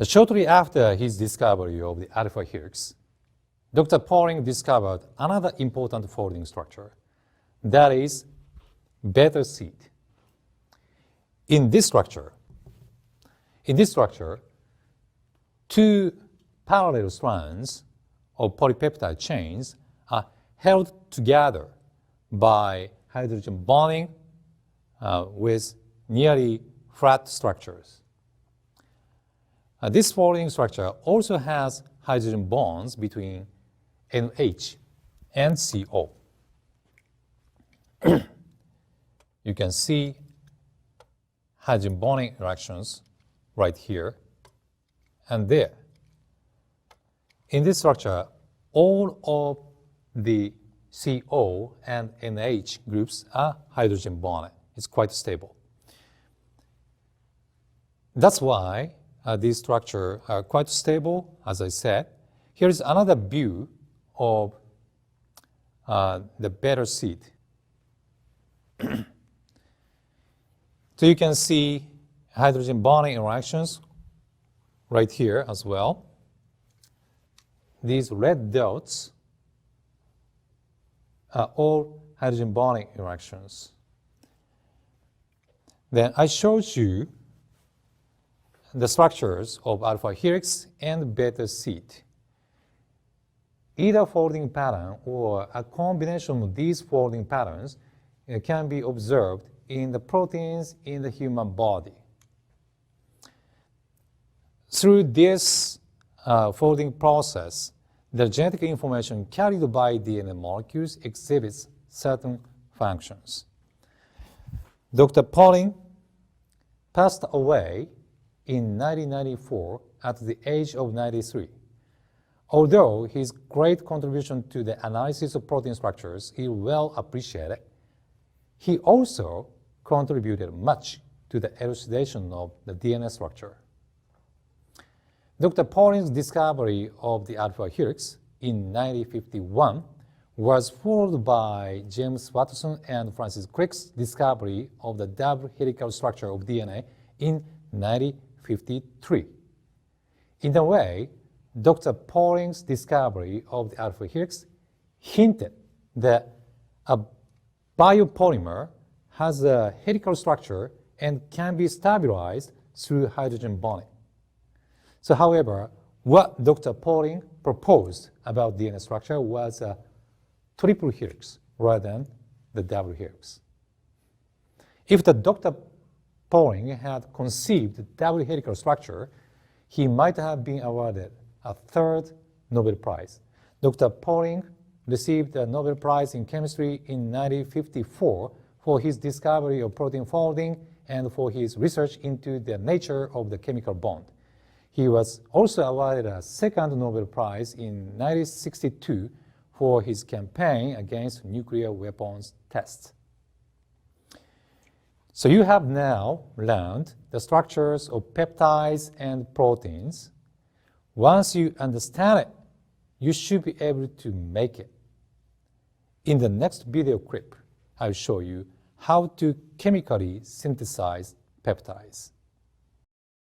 Shortly after his discovery of the alpha helix, Dr. Pauling discovered another important folding structure, that is beta seed. In this structure, two parallel strands of polypeptide chains are held together by hydrogen bonding with nearly flat structures. This folding structure also has hydrogen bonds between NH and CO. You can see hydrogen bonding reactions right here and there. In this structure, all of the CO and NH groups are hydrogen bonded. It's quite stable. That's why these structures are quite stable, as I said. Here is another view of the beta seed. So you can see hydrogen bonding interactions right here as well. These red dots are all hydrogen bonding interactions. Then I showed you the structures of alpha helix and beta seed. Either folding pattern or a combination of these folding patterns can be observed in the proteins in the human body. Through this folding process, the genetic information carried by DNA molecules exhibits certain functions. Dr. Pauling passed away in 1994 at the age of 93. Although his great contribution to the analysis of protein structures is well appreciated, he also contributed much to the elucidation of the DNA structure. Dr. Pauling's discovery of the alpha helix in 1951 was followed by James Watson and Francis Crick's discovery of the double helical structure of DNA in 1953. In a way, Dr. Pauling's discovery of the alpha helix hinted that a biopolymer has a helical structure and can be stabilized through hydrogen bonding. So, however, what Dr. Pauling proposed about DNA structure was a triple helix rather than the double helix. If the Dr. Pauling had conceived the double helical structure, he might have been awarded a third Nobel Prize. Dr. Pauling received the Nobel Prize in Chemistry in 1954 for his discovery of protein folding and for his research into the nature of the chemical bond. He was also awarded a second Nobel Prize in 1962 for his campaign against nuclear weapons tests. So you have now learned the structures of peptides and proteins. Once you understand it, you should be able to make it. In the next video clip, I'll show you how to chemically synthesize peptides.